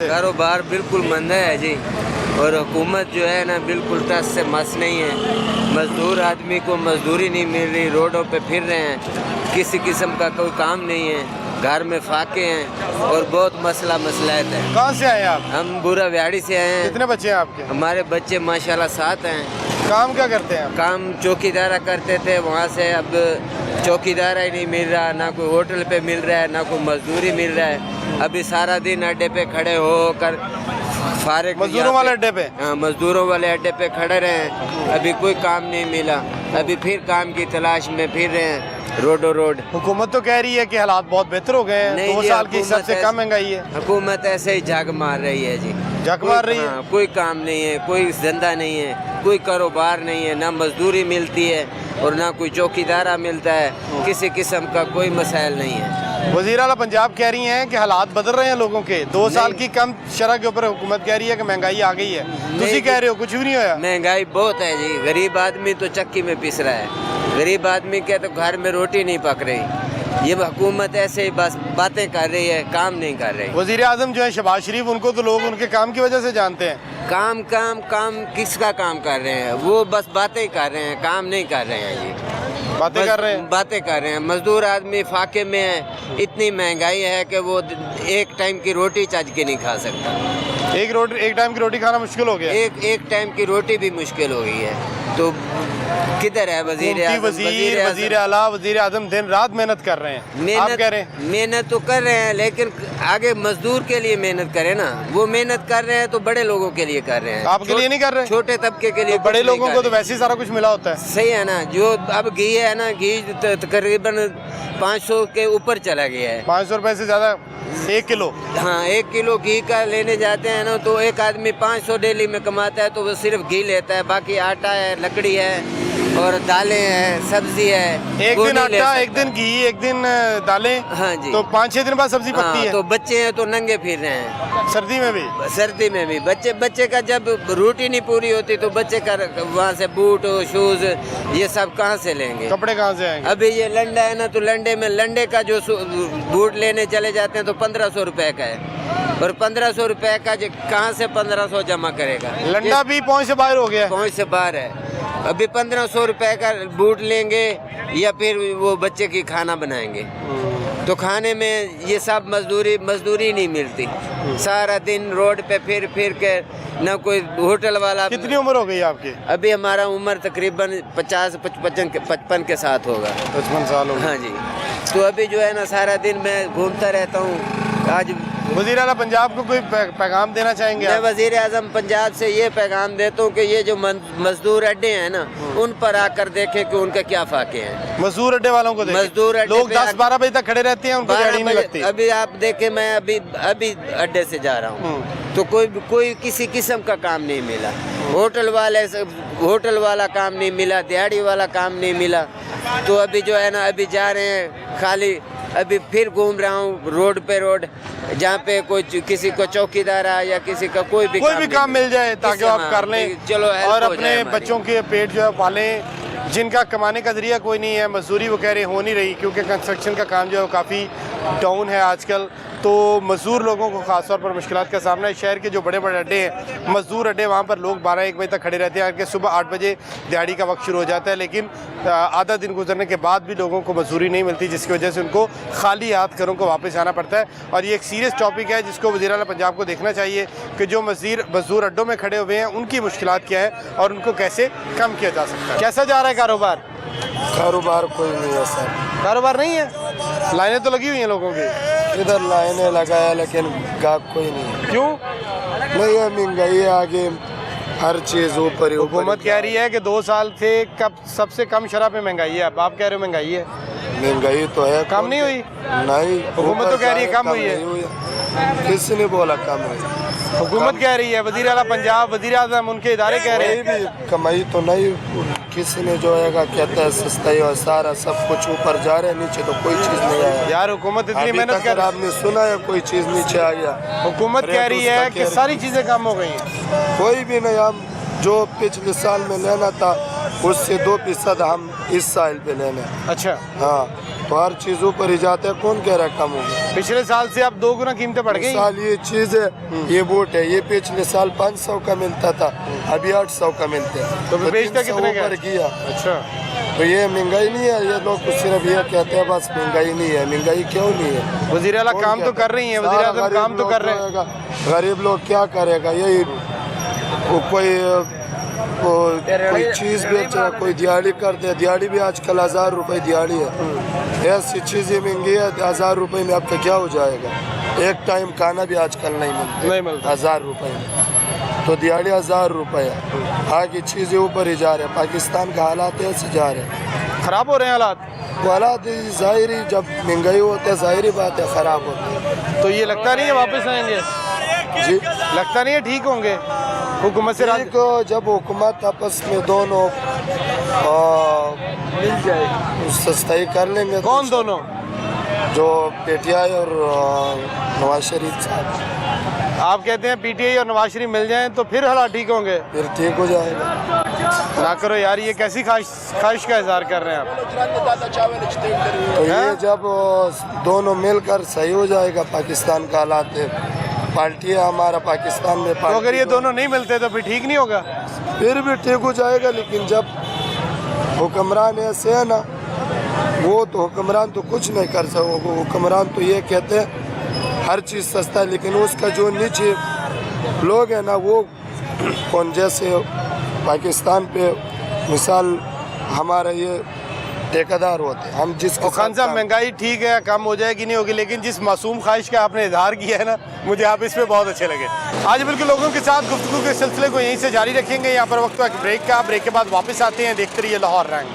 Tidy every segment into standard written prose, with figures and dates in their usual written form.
कारोबार बिल्कुल मंदा है जी। और हुकूमत जो है ना बिल्कुल टस से मस नहीं है। मज़दूर आदमी को मजदूरी नहीं मिल रही, रोडों पे फिर रहे हैं, किसी किस्म का कोई काम नहीं है, घर में फाके हैं और बहुत मसलायत है। कहाँ से आए आप? हम बुरा व्याड़ी से आए हैं। कितने बच्चे हैं आपके? हमारे बच्चे माशाल्लाह 7 हैं। काम क्या करते हैं? काम चौकीदारा करते थे, वहाँ से अब चौकीदारा ही नहीं मिल रहा, ना कोई होटल पे मिल रहा है, ना कोई मजदूरी मिल रहा है। अभी सारा दिन अड्डे पे खड़े होकर फारिग, मजदूरों वाले अड्डे पे? हाँ, मजदूरों वाले अड्डे पे खड़े रहे हैं, अभी कोई काम नहीं मिला। अभी फिर काम की तलाश में फिर रहे हैं रोडो रोड। हुकूमत तो कह रही है कि हालात बहुत बेहतर हो गए हैं, 2 साल की सबसे कम महंगाई है। हुकूमत ऐसे ही झक मार रही है जी, झक मार रही है। कोई काम नहीं है, कोई धंधा नहीं है, कोई कारोबार नहीं है, ना मजदूरी मिलती है और ना कोई चौकीदारा मिलता है, किसी किस्म का कोई मसाइल नहीं है। वज़ीर आला पंजाब कह रही हैं कि हालात बदल रहे हैं लोगों के, 2 साल की कम शरह के ऊपर हुकूमत कह रही है कि महंगाई आ गई है। तुसी कह रहे हो कुछ भी नहीं होया? महंगाई बहुत है जी, गरीब आदमी तो चक्की में पिस रहा है, गरीब आदमी के तो घर में रोटी नहीं पक रही। ये हुकूमत ऐसे ही बस बातें कर रही है, काम नहीं कर रही। वज़ीर आज़म जो है शहबाज शरीफ, उनको तो लोग उनके काम की वजह से जानते हैं। काम काम काम किसका काम कर रहे हैं? वो बस बातें कर रहे हैं, काम नहीं कर रहे हैं जी। बातें कर रहे हैं, बातें कर रहे हैं। मजदूर आदमी फाके में है, इतनी महंगाई है कि वो एक टाइम की रोटी चज के नहीं खा सकता। एक टाइम की रोटी खाना मुश्किल हो गया। एक टाइम की रोटी भी मुश्किल हो गई है। तो किधर है वज़ीर आला, वज़ीर आज़म दिन रात मेहनत कर रहे हैं। आप कह रहे हैं मेहनत तो कर रहे हैं, लेकिन आगे मजदूर के लिए मेहनत करें ना। वो मेहनत कर रहे हैं तो बड़े लोगों के लिए कर रहे हैं, आपके लिए नहीं कर रहे। छोटे तबके के लिए तो बड़े लोगों को तो वैसे ही सारा कुछ मिला होता है। सही है ना। जो अब घी है ना, घी तकरीबन 500 के ऊपर चला गया है। 500 रुपए से ज्यादा 1 किलो। हाँ, 1 किलो घी का लेने जाते हैं ना, तो एक आदमी 500 डेली में कमाता है, तो वो सिर्फ घी लेता है, बाकी आटा है, लकड़ी है और दालें हैं, सब्जी है। एक दिन आटा, एक दिन घी, एक दिन दालें। हाँ जी। तो 5-6 दिन बाद सब्जी पकती है। तो बच्चे हैं तो नंगे फिर रहे हैं, सर्दी में भी। सर्दी में भी बच्चे का जब रूटीन नहीं पूरी होती तो बच्चे का वहाँ से बूट शूज ये सब कहाँ से लेंगे? कपड़े कहाँ से आएंगे? अभी ये लंडा है ना, तो लंडे में लंडे का जो बूट लेने चले जाते हैं तो 1500 रुपए का है, और 1500 रुपए का कहाँ से 1500 जमा करेगा? लंडा भी पहुँच से बाहर हो गया। पहुँच से बाहर है। अभी 1500 रुपए का बूट लेंगे या फिर वो बच्चे की खाना बनाएंगे, तो खाने में ये सब मजदूरी नहीं मिलती। सारा दिन रोड पे फिर के, ना कोई होटल वाला। कितनी उम्र हो गई आपकी? अभी हमारा उम्र तकरीबन 55 के साथ होगा। 55 साल हो गए। हाँ जी। तो अभी जो है ना सारा दिन मैं घूमता रहता हूँ। आज वज़ीर आला पंजाब को कोई पैगाम देना चाहेंगे? मैं वज़ीर आज़म पंजाब से ये पैगाम देता हूँ कि ये जो मजदूर अड्डे हैं ना, उन पर आकर देखें कि उनके क्या फाके हैं। मजदूर अड्डे वालों को देखें। मजदूर अड्डे लोग 10-12 बजे तक खड़े रहते हैं, उनको दिहाड़ी नहीं लगती। अभी आप देखें, मैं अभी अड्डे से जा रहा हूँ, तो कोई किसी किस्म का काम नहीं मिला। होटल वाला काम नहीं मिला, दिहाड़ी वाला काम नहीं मिला। तो अभी जो है ना, अभी जा रहे हैं खाली। अभी फिर घूम रहा हूँ रोड पे, जहाँ पे कोई किसी को चौकीदारा या किसी का कोई भी काम मिल जाए ताकि आप कर लें, चलो, और अपने बच्चों के पेट जो है पालें, जिनका कमाने का जरिया कोई नहीं है। मजदूरी वो कह रहे हो नहीं रही, क्योंकि कंस्ट्रक्शन का काम जो है वो काफ़ी डाउन है आजकल। तो मजदूर लोगों को ख़ासतौर पर मुश्किलात का सामना है। शहर के जो बड़े बड़े अड्डे हैं, मजदूर अड्डे, वहाँ पर लोग 12-1 बजे तक खड़े रहते हैं, कि सुबह 8 बजे दिहाड़ी का वक्त शुरू हो जाता है, लेकिन आधा दिन गुजरने के बाद भी लोगों को मजदूरी नहीं मिलती, जिसकी वजह से उनको खाली हाथ घरों को वापस आना पड़ता है। और ये एक सीरियस टॉपिक है जिसको वज़ीर आला पंजाब को देखना चाहिए कि जो मजदूर अड्डों में खड़े हुए हैं उनकी मुश्किलात क्या है और उनको कैसे कम किया जा सकता है। कैसा जा रहा है कारोबार? कारोबार कोई नहीं है सर। कारोबार नहीं है? लाइनें तो लगी हुई हैं लोगों की। इधर लाइनें लगाया लेकिन गाहक कोई नहीं है। क्यों? नहीं है, महंगाई आगे, हर चीज़ ऊपर ही। हुकूमत कह रही है कि 2 साल से कब सबसे कम शरह पे महंगाई है। आप कह रहे हो महंगाई है? महंगाई तो है। कम नहीं हुई? नहीं, हुकूमत तो कह रही है कम हुई है। किसने बोला कम हुई? हुकूमत कह रही है, वज़ीर आला पंजाब, वज़ीर आज़म, उनके इदारे कह रहे हैं। भी कमाई तो नहीं, किसी ने जो है कहता है सस्ताई और सारा सब कुछ ऊपर जा रहा है, नीचे तो कोई चीज़ नहीं आया। यार हुकूमत इतनी मेहनत कर, आपने सुना है कोई चीज़ नीचे आ गया? हुकूमत कह रही है कि सारी चीज़ें कम हो गई हैं। कोई भी नहीं। हम जो पिछले साल में लेना था उससे 2% हम इस साल पे लेना। अच्छा। हाँ, तो हर चीज ऊपर ही जाता है, कौन कह रहा है कम होगा। पिछले साल से अब 2 गुना कीमतें बढ़ गई। साल ये चीज है, ये बूट है, ये पिछले साल 500 का मिलता था, अभी 800 का मिलते हैं। तो बेचता कितने का किया? अच्छा, तो ये महंगाई नहीं है। ये लोग सिर्फ ये कहते हैं बस महंगाई नहीं है। महंगाई क्यों नहीं है? वज़ीर आला काम तो कर रही है, वज़ीर आज़म काम तो कर रहे हैं। गरीब लोग क्या करेगा? यही कोई चीज़ बेच रहा, कोई दिहाड़ी कर दे। दिहाड़ी भी आजकल 1000 रुपये दिहाड़ी है। ऐसी चीज़ें महंगी है, 1000 रुपये में आपका क्या हो जाएगा? एक टाइम खाना भी आजकल नहीं मिलता 1000 रुपये में। तो दिहाड़ी 1000 रुपये है। आगे चीज़ें ऊपर ही जा रहे हैं। पाकिस्तान का हालात ऐसे जा रहे हैं, ख़राब हो रहे हैं हालात। वो हालात ज़ाहिरी, जब महंगाई होता है ज़ाहिरी बात है ख़राब होता है। तो ये लगता नहीं है वापस आएंगे जी, लगता नहीं है ठीक होंगे हुकूमत से ठीक, जब हुकूमत आपस में दोनों मिल जाए, सस्ताई कर लेंगे। कौन दोनों? जो PTI और नवाज शरीफ साहब। आप कहते हैं PTI और नवाज शरीफ मिल जाएं तो फिर हालात ठीक होंगे? फिर ठीक हो जाएगा। ना करो यार, ये कैसी ख्वाहिश का इजहार कर रहे हैं आप? तो ये जब दोनों मिलकर सही हो जाएगा, पाकिस्तान का हालात है, पार्टी है हमारा पाकिस्तान में। तो अगर ये दोनों नहीं मिलते तो फिर ठीक नहीं होगा? फिर भी ठीक हो जाएगा, लेकिन जब हुक्मरान ऐसे है ना, वो तो हुक्मरान तो कुछ नहीं कर सकते। हुक्मरान तो ये कहते हैं हर चीज़ सस्ता है, लेकिन उसका जो नीचे लोग हैं ना, वो कौन, जैसे पाकिस्तान पे मिसाल हमारा ये ठेकेदार होते हैं, हम जिसको। खान साहब, महंगाई ठीक है, कम हो जाएगी नहीं होगी, लेकिन जिस मासूम ख्वाहिश का आपने इजहार किया है ना, मुझे आप इस पे बहुत अच्छे लगे। आज बिल्कुल लोगों के साथ गुफ्तगू के सिलसिले को यहीं से जारी रखेंगे। यहाँ पर वक्त ब्रेक का, ब्रेक के बाद वापस आते हैं। देखते रहिए लाहौर रंग।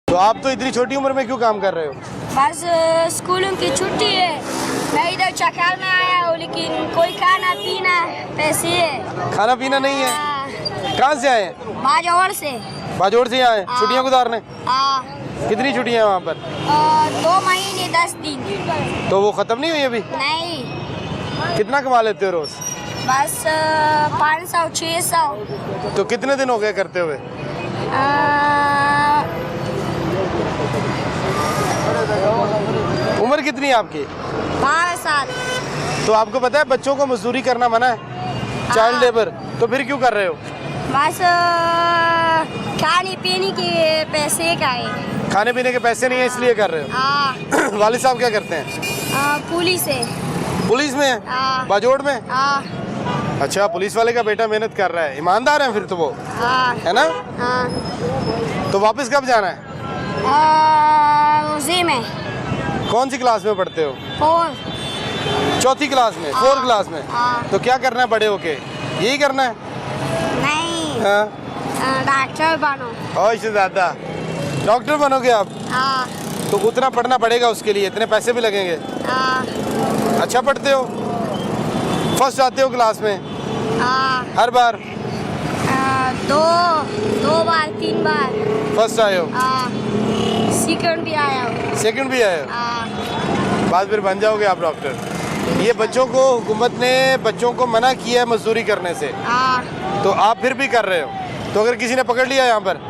तो आप तो इतनी छोटी उम्र में क्यों काम कर रहे हो? बस स्कूलों की छुट्टी है, मैं इधर चक्कर में आया हूँ, लेकिन कोई खाना पीना पैसे है। खाना पीना नहीं है? कहाँ से आए हैं? बाजौर से। बाजौर से आए हैं छुट्टियाँ गुजारने? कितनी छुट्टियाँ वहाँ पर? 2 महीने 10 दिन। तो वो ख़त्म नहीं हुई अभी? नहीं। कितना कमा लेते हो रोज़? बस 500 600। तो कितने दिन हो गए करते हुए? उम्र कितनी है आपकी? 12 साल। तो आपको पता है बच्चों को मजदूरी करना मना है, चाइल्ड लेबर, तो फिर क्यों कर रहे हो? बस खाने पीने के पैसे का है। खाने पीने के पैसे नहीं है इसलिए कर रहे हो? वालिद साहब क्या करते हैं? पुलिस है। पुलिस में है? बाजौड़ में? अच्छा, पुलिस वाले का बेटा मेहनत कर रहा है, ईमानदार है फिर तो वो, है ना? तो वापस कब जाना है? उसी में। कौन सी क्लास में पढ़ते हो? 4। चौथी क्लास में? 4 क्लास में? तो क्या करना है बड़े होके? यही करना है? नहीं, डॉक्टर बनो। और इससे ज़्यादा डॉक्टर बनोगे आप? तो उतना पढ़ना पड़ेगा, उसके लिए इतने पैसे भी लगेंगे। अच्छा पढ़ते हो? फर्स्ट आते हो क्लास में? हर बार? 2 बार 3 बार फर्स्ट आए हो? सेकंड भी आया हूँ। सेकंड भी आए हो? बाद फिर बन जाओगे आप डॉक्टर। ये बच्चों को, हुकूमत ने बच्चों को मना किया है मजदूरी करने से, तो आप फिर भी कर रहे हो। तो अगर किसी ने पकड़ लिया यहाँ पर